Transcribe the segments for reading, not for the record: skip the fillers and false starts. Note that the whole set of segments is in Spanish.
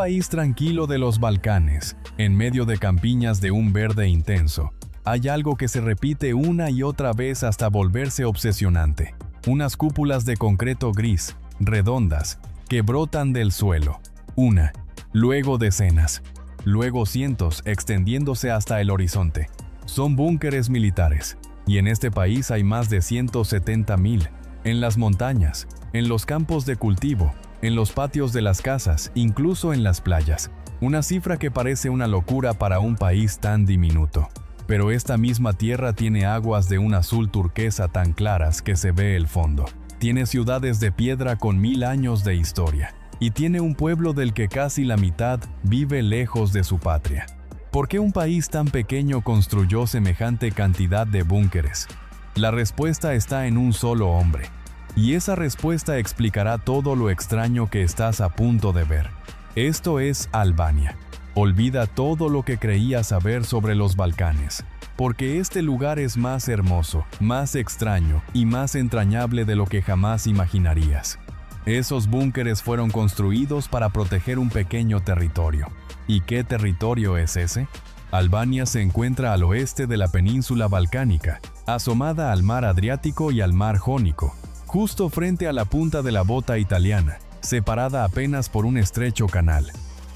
país tranquilo de los Balcanes, en medio de campiñas de un verde intenso, hay algo que se repite una y otra vez hasta volverse obsesionante. Unas cúpulas de concreto gris, redondas, que brotan del suelo. Una, luego decenas, luego cientos, extendiéndose hasta el horizonte. Son búnkeres militares, y en este país hay más de 170.000, en las montañas, en los campos de cultivo, en los patios de las casas, incluso en las playas. Una cifra que parece una locura para un país tan diminuto. Pero esta misma tierra tiene aguas de un azul turquesa tan claras que se ve el fondo. Tiene ciudades de piedra con 1000 años de historia. Y tiene un pueblo del que casi la mitad vive lejos de su patria. ¿Por qué un país tan pequeño construyó semejante cantidad de búnkeres? La respuesta está en un solo hombre. Y esa respuesta explicará todo lo extraño que estás a punto de ver. Esto es Albania. Olvida todo lo que creías saber sobre los Balcanes, porque este lugar es más hermoso, más extraño y más entrañable de lo que jamás imaginarías. Esos búnkeres fueron construidos para proteger un pequeño territorio. ¿Y qué territorio es ese? Albania se encuentra al oeste de la península balcánica, asomada al mar Adriático y al mar Jónico, justo frente a la punta de la bota italiana, separada apenas por un estrecho canal.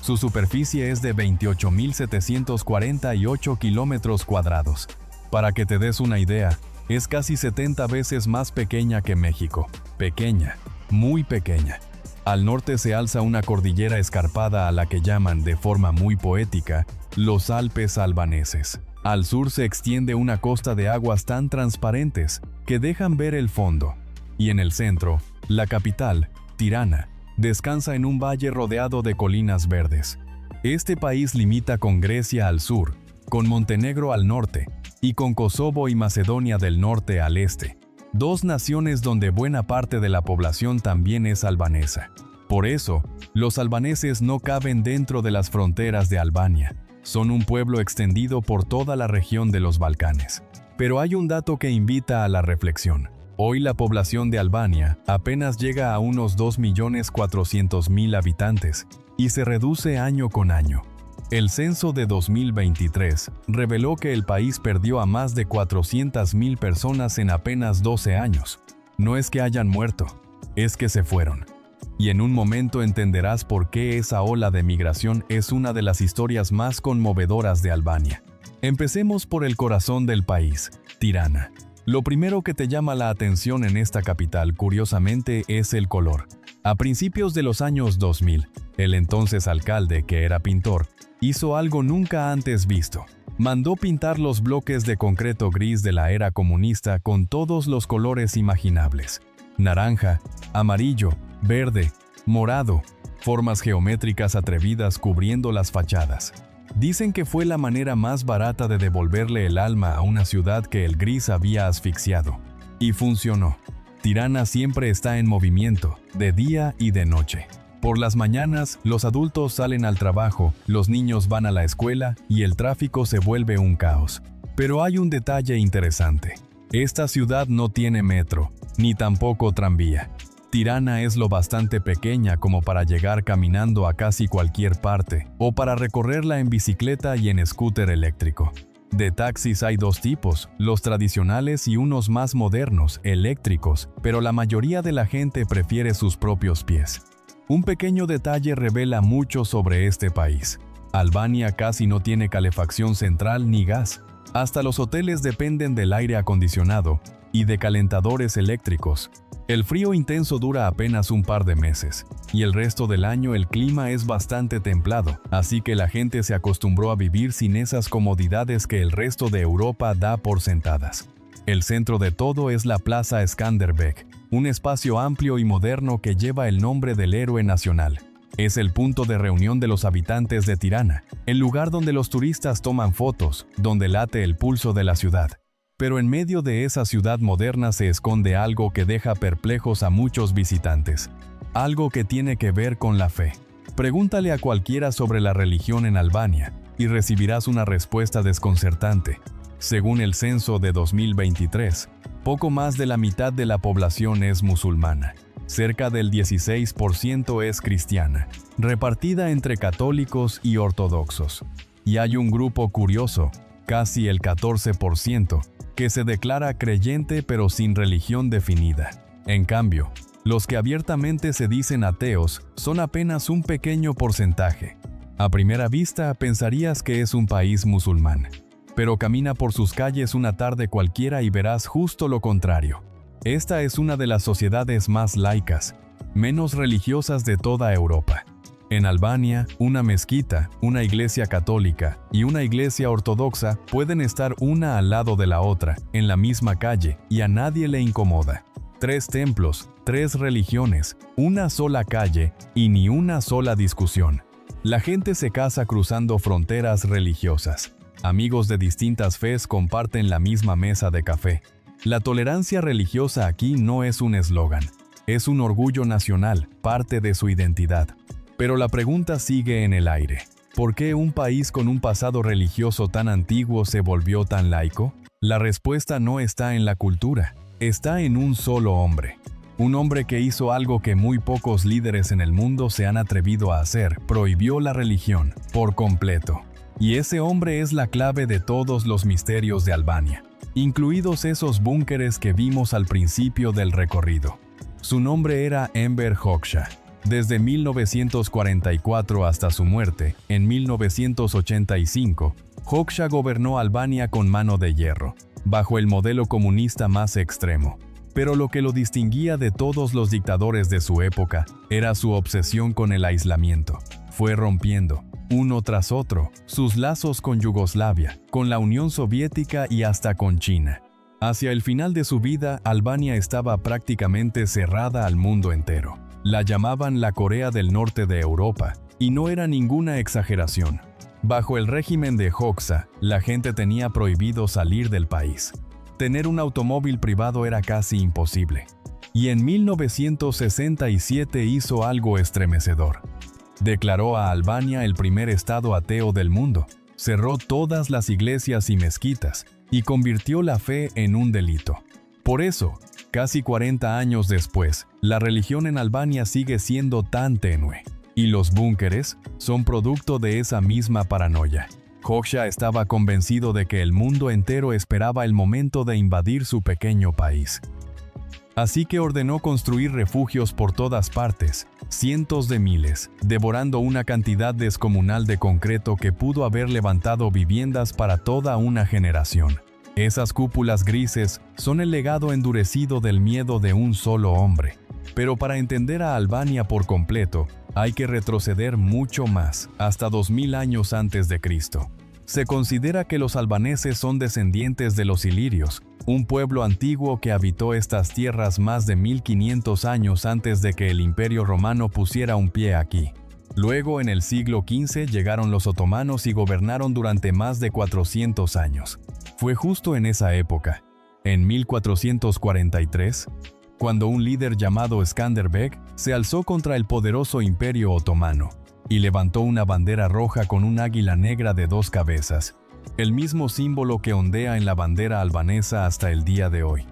Su superficie es de 28.748 kilómetros cuadrados. Para que te des una idea, es casi 70 veces más pequeña que México. Pequeña, muy pequeña. Al norte se alza una cordillera escarpada a la que llaman, de forma muy poética, los Alpes albaneses. Al sur se extiende una costa de aguas tan transparentes que dejan ver el fondo. Y en el centro, la capital, Tirana, descansa en un valle rodeado de colinas verdes. Este país limita con Grecia al sur, con Montenegro al norte, y con Kosovo y Macedonia del norte al este. Dos naciones donde buena parte de la población también es albanesa. Por eso, los albaneses no caben dentro de las fronteras de Albania. Son un pueblo extendido por toda la región de los Balcanes. Pero hay un dato que invita a la reflexión. Hoy la población de Albania apenas llega a unos 2.400.000 habitantes y se reduce año con año. El censo de 2023 reveló que el país perdió a más de 400.000 personas en apenas 12 años. No es que hayan muerto, es que se fueron. Y en un momento entenderás por qué esa ola de migración es una de las historias más conmovedoras de Albania. Empecemos por el corazón del país, Tirana. Lo primero que te llama la atención en esta capital, curiosamente, es el color. A principios de los años 2000, el entonces alcalde, que era pintor, hizo algo nunca antes visto. Mandó pintar los bloques de concreto gris de la era comunista con todos los colores imaginables. Naranja, amarillo, verde, morado, formas geométricas atrevidas cubriendo las fachadas. Dicen que fue la manera más barata de devolverle el alma a una ciudad que el gris había asfixiado. Y funcionó. Tirana siempre está en movimiento, de día y de noche. Por las mañanas, los adultos salen al trabajo, los niños van a la escuela y el tráfico se vuelve un caos. Pero hay un detalle interesante. Esta ciudad no tiene metro, ni tampoco tranvía. Tirana es lo bastante pequeña como para llegar caminando a casi cualquier parte, o para recorrerla en bicicleta y en scooter eléctrico. De taxis hay dos tipos, los tradicionales y unos más modernos, eléctricos, pero la mayoría de la gente prefiere sus propios pies. Un pequeño detalle revela mucho sobre este país. Albania casi no tiene calefacción central ni gas. Hasta los hoteles dependen del aire acondicionado y de calentadores eléctricos. El frío intenso dura apenas un par de meses, y el resto del año el clima es bastante templado, así que la gente se acostumbró a vivir sin esas comodidades que el resto de Europa da por sentadas. El centro de todo es la Plaza Skanderbeg, un espacio amplio y moderno que lleva el nombre del héroe nacional. Es el punto de reunión de los habitantes de Tirana, el lugar donde los turistas toman fotos, donde late el pulso de la ciudad. Pero en medio de esa ciudad moderna se esconde algo que deja perplejos a muchos visitantes. Algo que tiene que ver con la fe. Pregúntale a cualquiera sobre la religión en Albania y recibirás una respuesta desconcertante. Según el censo de 2023, poco más de la mitad de la población es musulmana. cerca del 16% es cristiana, repartida entre católicos y ortodoxos. Y hay un grupo curioso, casi el 14%, que se declara creyente pero sin religión definida. En cambio, los que abiertamente se dicen ateos son apenas un pequeño porcentaje. A primera vista pensarías que es un país musulmán, pero camina por sus calles una tarde cualquiera y verás justo lo contrario. Esta es una de las sociedades más laicas, menos religiosas de toda Europa. En Albania, una mezquita, una iglesia católica y una iglesia ortodoxa pueden estar una al lado de la otra, en la misma calle, y a nadie le incomoda. 3 templos, 3 religiones, una sola calle y ni una sola discusión. La gente se casa cruzando fronteras religiosas. Amigos de distintas fes comparten la misma mesa de café. La tolerancia religiosa aquí no es un eslogan, es un orgullo nacional, parte de su identidad. Pero la pregunta sigue en el aire. ¿Por qué un país con un pasado religioso tan antiguo se volvió tan laico? La respuesta no está en la cultura, está en un solo hombre. Un hombre que hizo algo que muy pocos líderes en el mundo se han atrevido a hacer: prohibió la religión, por completo. Y ese hombre es la clave de todos los misterios de Albania, incluidos esos búnkeres que vimos al principio del recorrido. Su nombre era Enver Hoxha. Desde 1944 hasta su muerte, en 1985, Hoxha gobernó Albania con mano de hierro, bajo el modelo comunista más extremo. Pero lo que lo distinguía de todos los dictadores de su época era su obsesión con el aislamiento. Fue rompiendo, uno tras otro, sus lazos con Yugoslavia, con la Unión Soviética y hasta con China. Hacia el final de su vida, Albania estaba prácticamente cerrada al mundo entero. La llamaban la Corea del Norte de Europa, y no era ninguna exageración. Bajo el régimen de Hoxha, la gente tenía prohibido salir del país. Tener un automóvil privado era casi imposible. Y en 1967 hizo algo estremecedor. Declaró a Albania el primer estado ateo del mundo, cerró todas las iglesias y mezquitas, y convirtió la fe en un delito. Por eso, casi 40 años después, la religión en Albania sigue siendo tan tenue. Y los búnkeres son producto de esa misma paranoia. Hoxha estaba convencido de que el mundo entero esperaba el momento de invadir su pequeño país. Así que ordenó construir refugios por todas partes, cientos de miles, devorando una cantidad descomunal de concreto que pudo haber levantado viviendas para toda una generación. Esas cúpulas grises son el legado endurecido del miedo de un solo hombre. Pero para entender a Albania por completo, hay que retroceder mucho más, hasta 2000 años antes de Cristo. Se considera que los albaneses son descendientes de los ilirios, un pueblo antiguo que habitó estas tierras más de 1500 años antes de que el Imperio Romano pusiera un pie aquí. Luego, en el siglo XV, llegaron los otomanos y gobernaron durante más de 400 años. Fue justo en esa época, en 1443, cuando un líder llamado Skanderbeg se alzó contra el poderoso Imperio Otomano y levantó una bandera roja con un águila negra de 2 cabezas, el mismo símbolo que ondea en la bandera albanesa hasta el día de hoy.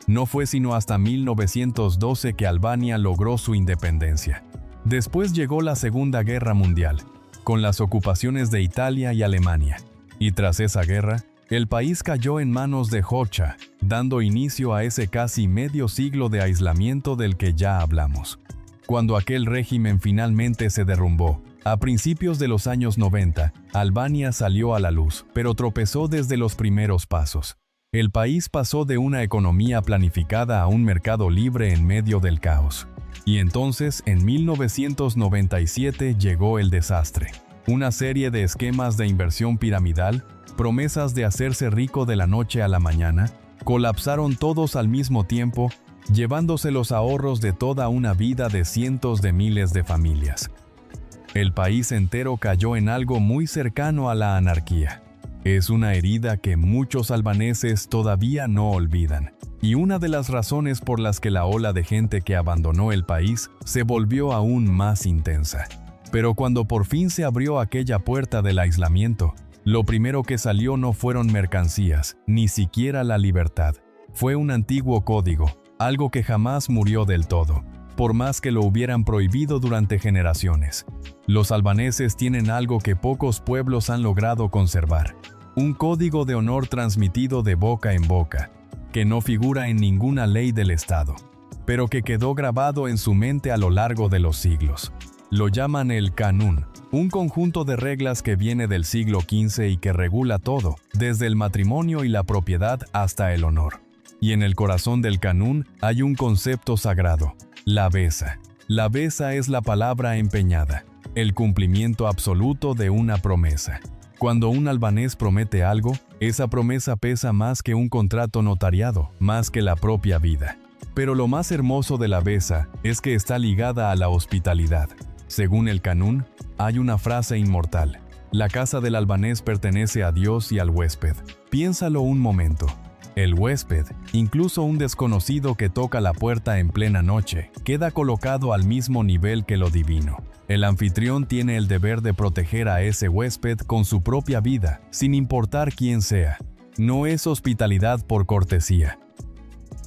No fue sino hasta 1912 que Albania logró su independencia. Después llegó la Segunda Guerra Mundial, con las ocupaciones de Italia y Alemania, y tras esa guerra, el país cayó en manos de Hoxha, dando inicio a ese casi medio siglo de aislamiento del que ya hablamos. Cuando aquel régimen finalmente se derrumbó, a principios de los años 90, Albania salió a la luz, pero tropezó desde los primeros pasos. El país pasó de una economía planificada a un mercado libre en medio del caos. Y entonces, en 1997, llegó el desastre. Una serie de esquemas de inversión piramidal, promesas de hacerse rico de la noche a la mañana, colapsaron todos al mismo tiempo, llevándose los ahorros de toda una vida de cientos de miles de familias. El país entero cayó en algo muy cercano a la anarquía. Es una herida que muchos albaneses todavía no olvidan, y una de las razones por las que la ola de gente que abandonó el país se volvió aún más intensa. Pero cuando por fin se abrió aquella puerta del aislamiento, lo primero que salió no fueron mercancías, ni siquiera la libertad. Fue un antiguo código, algo que jamás murió del todo, por más que lo hubieran prohibido durante generaciones. Los albaneses tienen algo que pocos pueblos han logrado conservar: un código de honor transmitido de boca en boca, que no figura en ninguna ley del Estado, pero que quedó grabado en su mente a lo largo de los siglos. Lo llaman el Canún, un conjunto de reglas que viene del siglo XV y que regula todo, desde el matrimonio y la propiedad hasta el honor. Y en el corazón del Canún hay un concepto sagrado: la besa. La besa es la palabra empeñada, el cumplimiento absoluto de una promesa. Cuando un albanés promete algo, esa promesa pesa más que un contrato notariado, más que la propia vida. Pero lo más hermoso de la besa es que está ligada a la hospitalidad. Según el Canún, hay una frase inmortal: la casa del albanés pertenece a Dios y al huésped. Piénsalo un momento. El huésped, incluso un desconocido que toca la puerta en plena noche, queda colocado al mismo nivel que lo divino. El anfitrión tiene el deber de proteger a ese huésped con su propia vida, sin importar quién sea. No es hospitalidad por cortesía.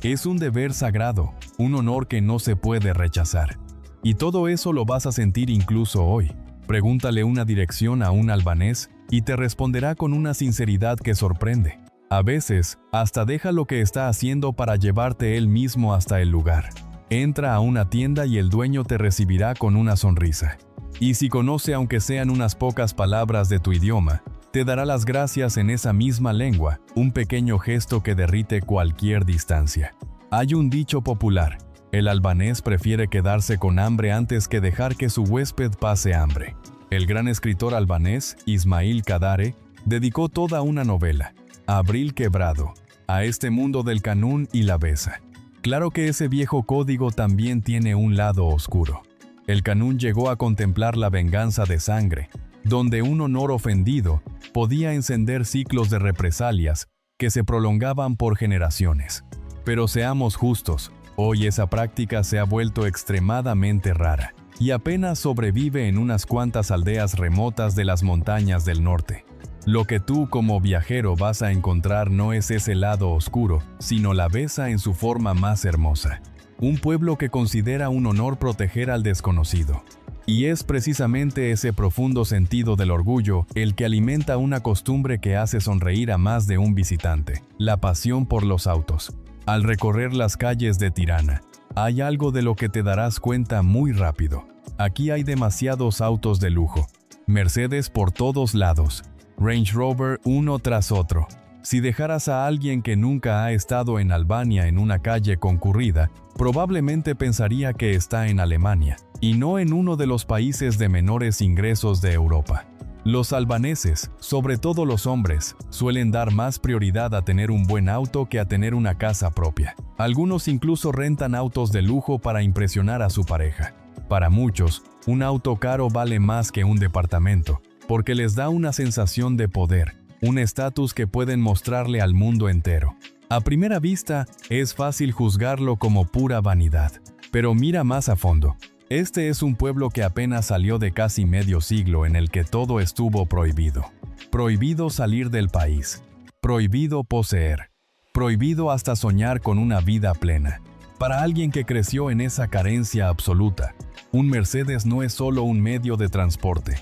Es un deber sagrado, un honor que no se puede rechazar. Y todo eso lo vas a sentir incluso hoy. Pregúntale una dirección a un albanés y te responderá con una sinceridad que sorprende. A veces, hasta deja lo que está haciendo para llevarte él mismo hasta el lugar. Entra a una tienda y el dueño te recibirá con una sonrisa. Y si conoce aunque sean unas pocas palabras de tu idioma, te dará las gracias en esa misma lengua, un pequeño gesto que derrite cualquier distancia. Hay un dicho popular: el albanés prefiere quedarse con hambre antes que dejar que su huésped pase hambre. El gran escritor albanés, Ismail Kadare, dedicó toda una novela, Abril Quebrado, a este mundo del Canún y la besa. Claro que ese viejo código también tiene un lado oscuro. El Canún llegó a contemplar la venganza de sangre, donde un honor ofendido podía encender ciclos de represalias que se prolongaban por generaciones. Pero seamos justos, hoy esa práctica se ha vuelto extremadamente rara y apenas sobrevive en unas cuantas aldeas remotas de las montañas del norte. Lo que tú como viajero vas a encontrar no es ese lado oscuro, sino la besa en su forma más hermosa. Un pueblo que considera un honor proteger al desconocido. Y es precisamente ese profundo sentido del orgullo el que alimenta una costumbre que hace sonreír a más de un visitante: la pasión por los autos. Al recorrer las calles de Tirana, hay algo de lo que te darás cuenta muy rápido. Aquí hay demasiados autos de lujo. Mercedes por todos lados. Range Rover uno tras otro. Si dejaras a alguien que nunca ha estado en Albania en una calle concurrida, probablemente pensaría que está en Alemania, y no en uno de los países de menores ingresos de Europa. Los albaneses, sobre todo los hombres, suelen dar más prioridad a tener un buen auto que a tener una casa propia. Algunos incluso rentan autos de lujo para impresionar a su pareja. Para muchos, un auto caro vale más que un departamento, porque les da una sensación de poder, un estatus que pueden mostrarle al mundo entero. A primera vista, es fácil juzgarlo como pura vanidad, pero mira más a fondo. Este es un pueblo que apenas salió de casi medio siglo en el que todo estuvo prohibido. Prohibido salir del país, prohibido poseer, prohibido hasta soñar con una vida plena. Para alguien que creció en esa carencia absoluta, un Mercedes no es solo un medio de transporte.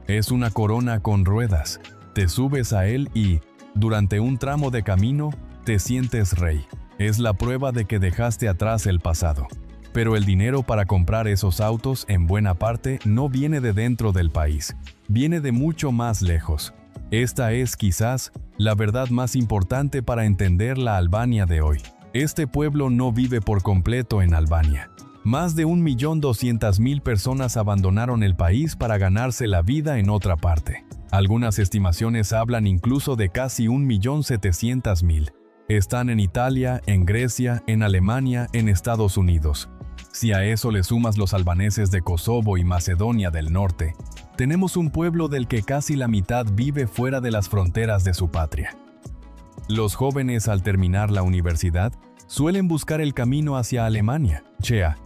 Es una corona con ruedas. Te subes a él y, durante un tramo de camino, te sientes rey. Es la prueba de que dejaste atrás el pasado. Pero el dinero para comprar esos autos, en buena parte, no viene de dentro del país. Viene de mucho más lejos. Esta es, quizás, la verdad más importante para entender la Albania de hoy. Este pueblo no vive por completo en Albania. Más de 1.200.000 personas abandonaron el país para ganarse la vida en otra parte. Algunas estimaciones hablan incluso de casi 1.700.000. Están en Italia, en Grecia, en Alemania, en Estados Unidos. Si a eso le sumas los albaneses de Kosovo y Macedonia del Norte, tenemos un pueblo del que casi la mitad vive fuera de las fronteras de su patria. Los jóvenes, al terminar la universidad, suelen buscar el camino hacia Alemania,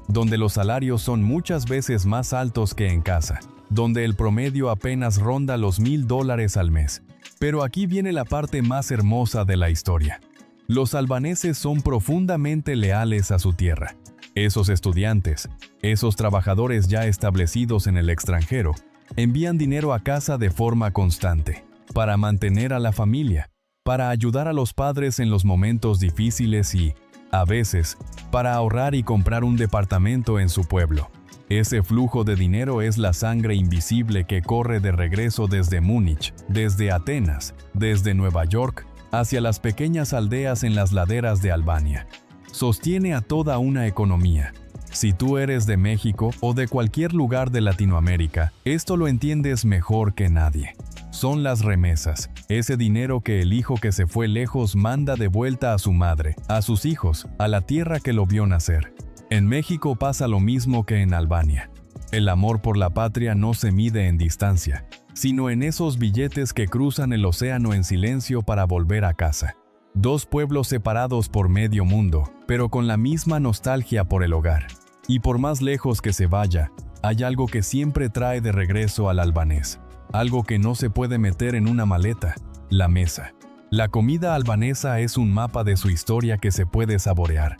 donde los salarios son muchas veces más altos que en casa, donde el promedio apenas ronda los $1.000 al mes. Pero aquí viene la parte más hermosa de la historia. Los albaneses son profundamente leales a su tierra. Esos estudiantes, esos trabajadores ya establecidos en el extranjero, envían dinero a casa de forma constante, para mantener a la familia, para ayudar a los padres en los momentos difíciles y, a veces, para ahorrar y comprar un departamento en su pueblo. Ese flujo de dinero es la sangre invisible que corre de regreso desde Múnich, desde Atenas, desde Nueva York, hacia las pequeñas aldeas en las laderas de Albania. Sostiene a toda una economía. Si tú eres de México o de cualquier lugar de Latinoamérica, esto lo entiendes mejor que nadie. Son las remesas, ese dinero que el hijo que se fue lejos manda de vuelta a su madre, a sus hijos, a la tierra que lo vio nacer. En México pasa lo mismo que en Albania. El amor por la patria no se mide en distancia, sino en esos billetes que cruzan el océano en silencio para volver a casa. Dos pueblos separados por medio mundo, pero con la misma nostalgia por el hogar. Y por más lejos que se vaya, hay algo que siempre trae de regreso al albanés. Algo que no se puede meter en una maleta: la mesa. La comida albanesa es un mapa de su historia que se puede saborear.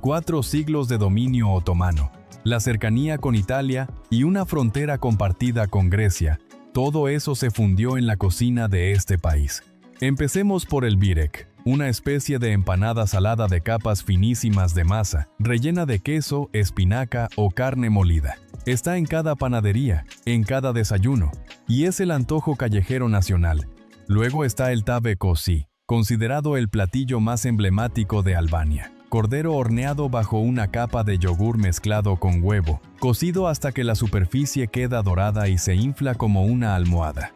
4 siglos de dominio otomano, la cercanía con Italia y una frontera compartida con Grecia, todo eso se fundió en la cocina de este país. Empecemos por el börek, una especie de empanada salada de capas finísimas de masa, rellena de queso, espinaca o carne molida. Está en cada panadería, en cada desayuno, y es el antojo callejero nacional. Luego está el tabe kosi, considerado el platillo más emblemático de Albania. Cordero horneado bajo una capa de yogur mezclado con huevo, cocido hasta que la superficie queda dorada y se infla como una almohada.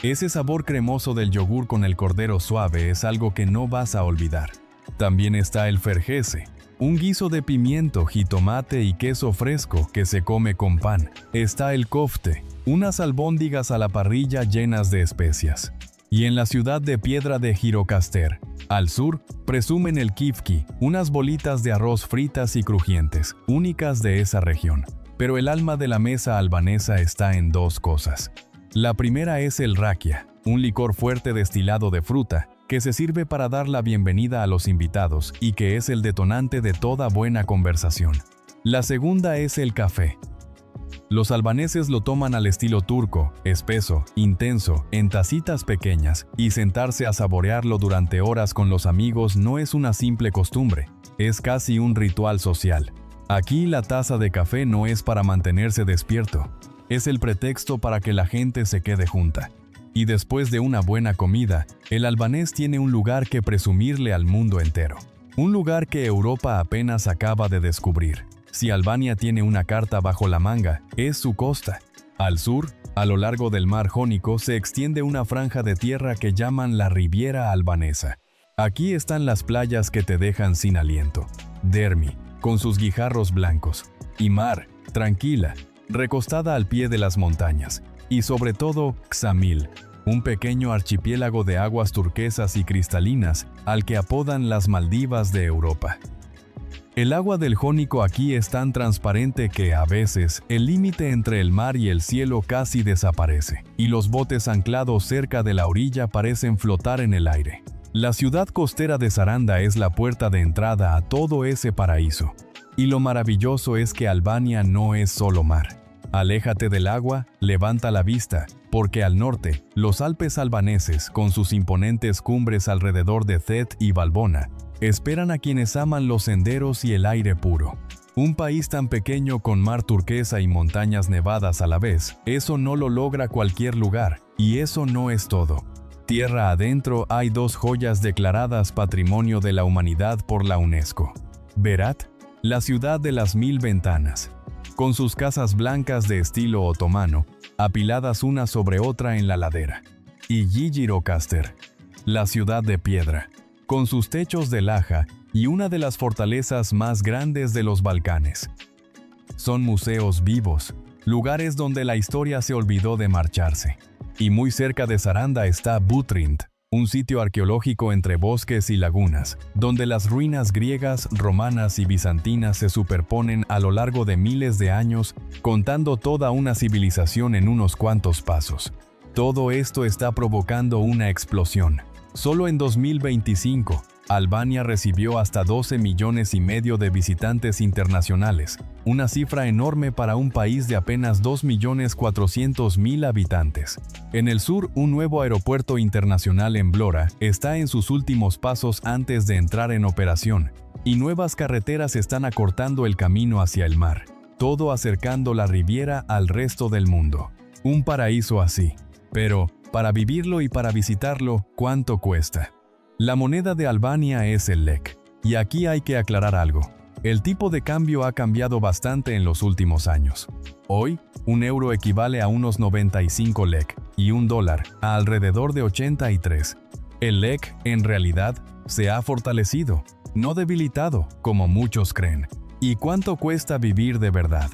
Ese sabor cremoso del yogur con el cordero suave es algo que no vas a olvidar. También está el ferjese, un guiso de pimiento, jitomate y queso fresco que se come con pan. Está el kofte, unas albóndigas a la parrilla llenas de especias. Y en la ciudad de piedra de Gjirokastër, al sur, presumen el kifki, unas bolitas de arroz fritas y crujientes, únicas de esa región. Pero el alma de la mesa albanesa está en 2 cosas. La primera es el rakia, un licor fuerte destilado de fruta, que se sirve para dar la bienvenida a los invitados y que es el detonante de toda buena conversación. La segunda es el café. Los albaneses lo toman al estilo turco, espeso, intenso, en tacitas pequeñas, y sentarse a saborearlo durante horas con los amigos no es una simple costumbre, es casi un ritual social. Aquí la taza de café no es para mantenerse despierto, es el pretexto para que la gente se quede junta. Y después de una buena comida, el albanés tiene un lugar que presumirle al mundo entero. Un lugar que Europa apenas acaba de descubrir. Si Albania tiene una carta bajo la manga, es su costa. Al sur, a lo largo del mar Jónico, se extiende una franja de tierra que llaman la Riviera Albanesa. Aquí están las playas que te dejan sin aliento. Dermi, con sus guijarros blancos. Y Mar, tranquila, recostada al pie de las montañas. Y sobre todo, Ksamil, un pequeño archipiélago de aguas turquesas y cristalinas, al que apodan las Maldivas de Europa. El agua del Jónico aquí es tan transparente que, a veces, el límite entre el mar y el cielo casi desaparece, y los botes anclados cerca de la orilla parecen flotar en el aire. La ciudad costera de Saranda es la puerta de entrada a todo ese paraíso. Y lo maravilloso es que Albania no es solo mar. Aléjate del agua, levanta la vista, porque al norte, los Alpes albaneses, con sus imponentes cumbres alrededor de Thet y Valbona, esperan a quienes aman los senderos y el aire puro. Un país tan pequeño con mar turquesa y montañas nevadas a la vez, eso no lo logra cualquier lugar, y eso no es todo. Tierra adentro hay 2 joyas declaradas Patrimonio de la Humanidad por la UNESCO. Berat, la ciudad de las 1000 ventanas, con sus casas blancas de estilo otomano, apiladas una sobre otra en la ladera. Y Gjirokastër, la ciudad de piedra, con sus techos de laja y una de las fortalezas más grandes de los Balcanes. Son museos vivos, lugares donde la historia se olvidó de marcharse. Y muy cerca de Saranda está Butrint, un sitio arqueológico entre bosques y lagunas, donde las ruinas griegas, romanas y bizantinas se superponen a lo largo de miles de años, contando toda una civilización en unos cuantos pasos. Todo esto está provocando una explosión. Solo en 2025, Albania recibió hasta 12 millones y medio de visitantes internacionales, una cifra enorme para un país de apenas 2.400.000 habitantes. En el sur, un nuevo aeropuerto internacional en Vlora está en sus últimos pasos antes de entrar en operación, y nuevas carreteras están acortando el camino hacia el mar, todo acercando la Riviera al resto del mundo. Un paraíso así. Pero, para vivirlo y para visitarlo, ¿cuánto cuesta? La moneda de Albania es el lek. Y aquí hay que aclarar algo. El tipo de cambio ha cambiado bastante en los últimos años. Hoy, un euro equivale a unos 95 lek, y un dólar a alrededor de 83. El lek, en realidad, se ha fortalecido, no debilitado, como muchos creen. ¿Y cuánto cuesta vivir de verdad?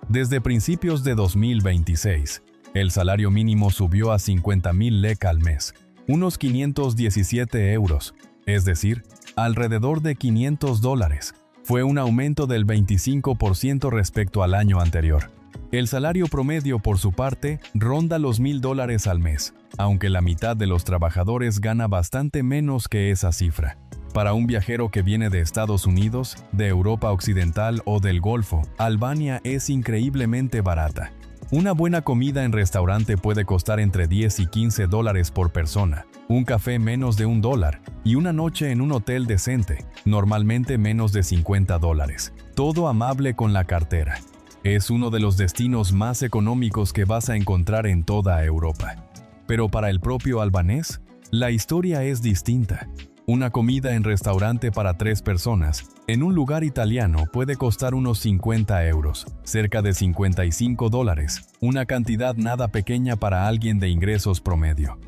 Desde principios de 2026, el salario mínimo subió a 50.000 lek al mes, unos 517 euros, es decir, alrededor de 500 dólares. Fue un aumento del 25% respecto al año anterior. El salario promedio, por su parte, ronda los $1.000 al mes, aunque la mitad de los trabajadores gana bastante menos que esa cifra. Para un viajero que viene de Estados Unidos, de Europa Occidental o del Golfo, Albania es increíblemente barata. Una buena comida en restaurante puede costar entre 10 y 15 dólares por persona, un café menos de $1, y una noche en un hotel decente, normalmente menos de 50 dólares. Todo amable con la cartera. Es uno de los destinos más económicos que vas a encontrar en toda Europa. Pero para el propio albanés, la historia es distinta. Una comida en restaurante para 3 personas, en un lugar italiano, puede costar unos 50 euros, cerca de 55 dólares, una cantidad nada pequeña para alguien de ingresos promedio.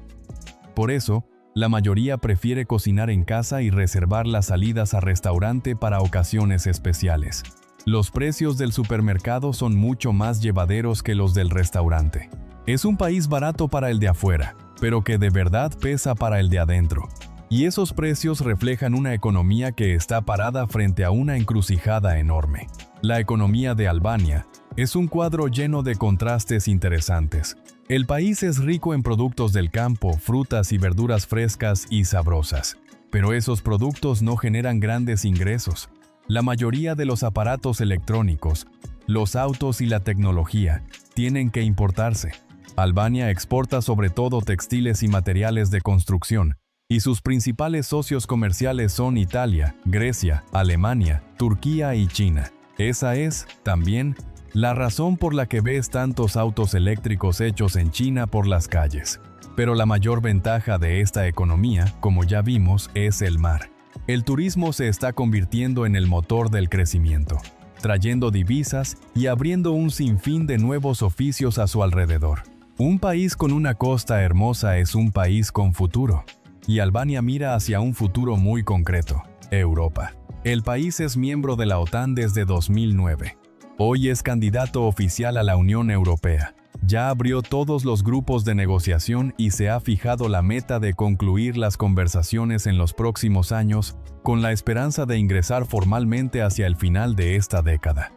Por eso, la mayoría prefiere cocinar en casa y reservar las salidas a restaurante para ocasiones especiales. Los precios del supermercado son mucho más llevaderos que los del restaurante. Es un país barato para el de afuera, pero que de verdad pesa para el de adentro. Y esos precios reflejan una economía que está parada frente a una encrucijada enorme. La economía de Albania es un cuadro lleno de contrastes interesantes. El país es rico en productos del campo, frutas y verduras frescas y sabrosas. Pero esos productos no generan grandes ingresos. La mayoría de los aparatos electrónicos, los autos y la tecnología tienen que importarse. Albania exporta sobre todo textiles y materiales de construcción, y sus principales socios comerciales son Italia, Grecia, Alemania, Turquía y China. Esa es, también, la razón por la que ves tantos autos eléctricos hechos en China por las calles. Pero la mayor ventaja de esta economía, como ya vimos, es el mar. El turismo se está convirtiendo en el motor del crecimiento, trayendo divisas y abriendo un sinfín de nuevos oficios a su alrededor. Un país con una costa hermosa es un país con futuro. Y Albania mira hacia un futuro muy concreto: Europa. El país es miembro de la OTAN desde 2009. Hoy es candidato oficial a la Unión Europea. Ya abrió todos los grupos de negociación y se ha fijado la meta de concluir las conversaciones en los próximos años, con la esperanza de ingresar formalmente hacia el final de esta década.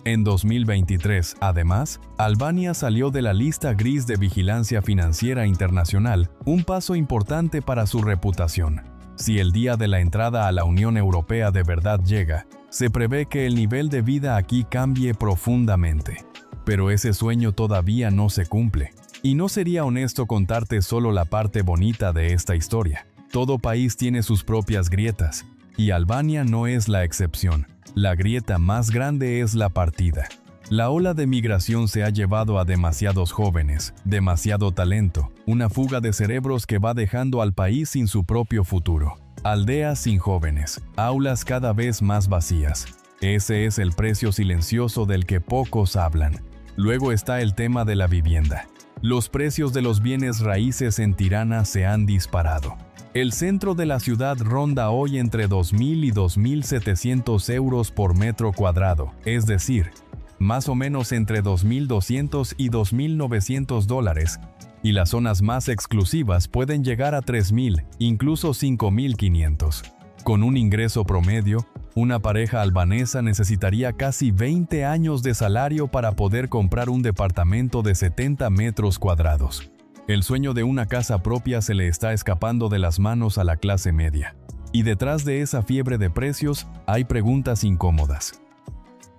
En 2023, además, Albania salió de la lista gris de vigilancia financiera internacional, un paso importante para su reputación. Si el día de la entrada a la Unión Europea de verdad llega, se prevé que el nivel de vida aquí cambie profundamente. Pero ese sueño todavía no se cumple. Y no sería honesto contarte solo la parte bonita de esta historia. Todo país tiene sus propias grietas, y Albania no es la excepción. La grieta más grande es la partida. La ola de migración se ha llevado a demasiados jóvenes, demasiado talento, una fuga de cerebros que va dejando al país sin su propio futuro. Aldeas sin jóvenes, aulas cada vez más vacías. Ese es el precio silencioso del que pocos hablan. Luego está el tema de la vivienda. Los precios de los bienes raíces en Tirana se han disparado. El centro de la ciudad ronda hoy entre 2.000 y 2.700 euros por metro cuadrado, es decir, más o menos entre 2.200 y 2.900 dólares, y las zonas más exclusivas pueden llegar a 3.000, incluso 5.500. Con un ingreso promedio, una pareja albanesa necesitaría casi 20 años de salario para poder comprar un departamento de 70 metros cuadrados. El sueño de una casa propia se le está escapando de las manos a la clase media. Y detrás de esa fiebre de precios hay preguntas incómodas.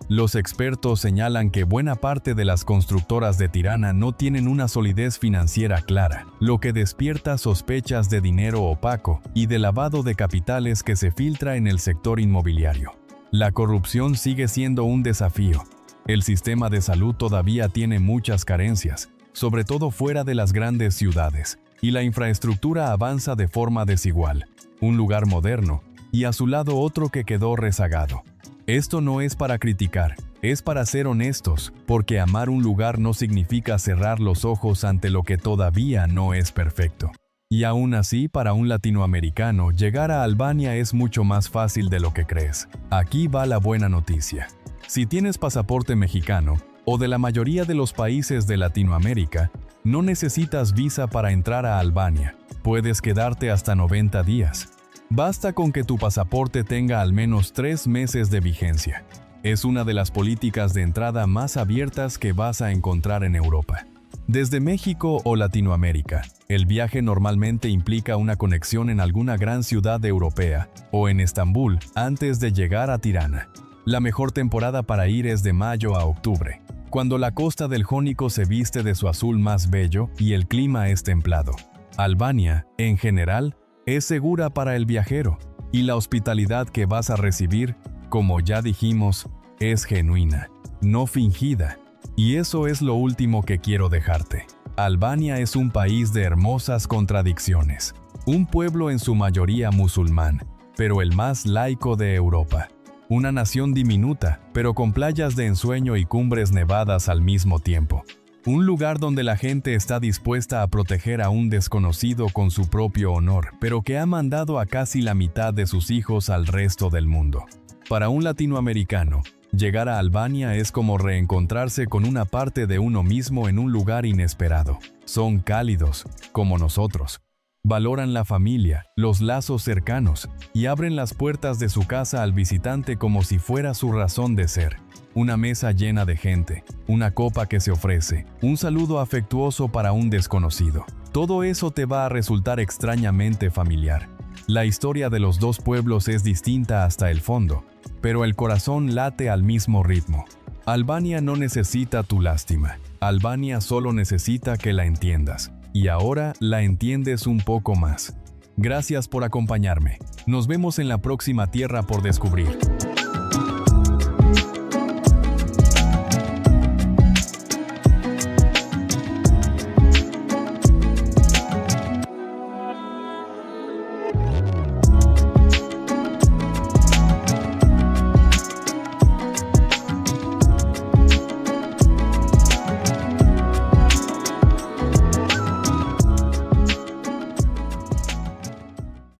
Los expertos señalan que buena parte de las constructoras de Tirana no tienen una solidez financiera clara, lo que despierta sospechas de dinero opaco y de lavado de capitales que se filtra en el sector inmobiliario. La corrupción sigue siendo un desafío. El sistema de salud todavía tiene muchas carencias, sobre todo fuera de las grandes ciudades, y la infraestructura avanza de forma desigual. Un lugar moderno, y a su lado otro que quedó rezagado. Esto no es para criticar, es para ser honestos, porque amar un lugar no significa cerrar los ojos ante lo que todavía no es perfecto. Y aún así, para un latinoamericano, llegar a Albania es mucho más fácil de lo que crees. Aquí va la buena noticia. Si tienes pasaporte mexicano, o de la mayoría de los países de Latinoamérica, no necesitas visa para entrar a Albania. Puedes quedarte hasta 90 días. Basta con que tu pasaporte tenga al menos 3 meses de vigencia. Es una de las políticas de entrada más abiertas que vas a encontrar en Europa. Desde México o Latinoamérica, el viaje normalmente implica una conexión en alguna gran ciudad europea o en Estambul antes de llegar a Tirana. La mejor temporada para ir es de mayo a octubre, cuando la costa del Jónico se viste de su azul más bello y el clima es templado. Albania, en general, es segura para el viajero, y la hospitalidad que vas a recibir, como ya dijimos, es genuina, no fingida. Y eso es lo último que quiero dejarte. Albania es un país de hermosas contradicciones. Un pueblo en su mayoría musulmán, pero el más laico de Europa. Una nación diminuta, pero con playas de ensueño y cumbres nevadas al mismo tiempo. Un lugar donde la gente está dispuesta a proteger a un desconocido con su propio honor, pero que ha mandado a casi la mitad de sus hijos al resto del mundo. Para un latinoamericano, llegar a Albania es como reencontrarse con una parte de uno mismo en un lugar inesperado. Son cálidos, como nosotros. Valoran la familia, los lazos cercanos, y abren las puertas de su casa al visitante como si fuera su razón de ser. Una mesa llena de gente, una copa que se ofrece, un saludo afectuoso para un desconocido. Todo eso te va a resultar extrañamente familiar. La historia de los dos pueblos es distinta hasta el fondo, pero el corazón late al mismo ritmo. Albania no necesita tu lástima. Albania solo necesita que la entiendas. Y ahora la entiendes un poco más. Gracias por acompañarme. Nos vemos en la próxima tierra por descubrir.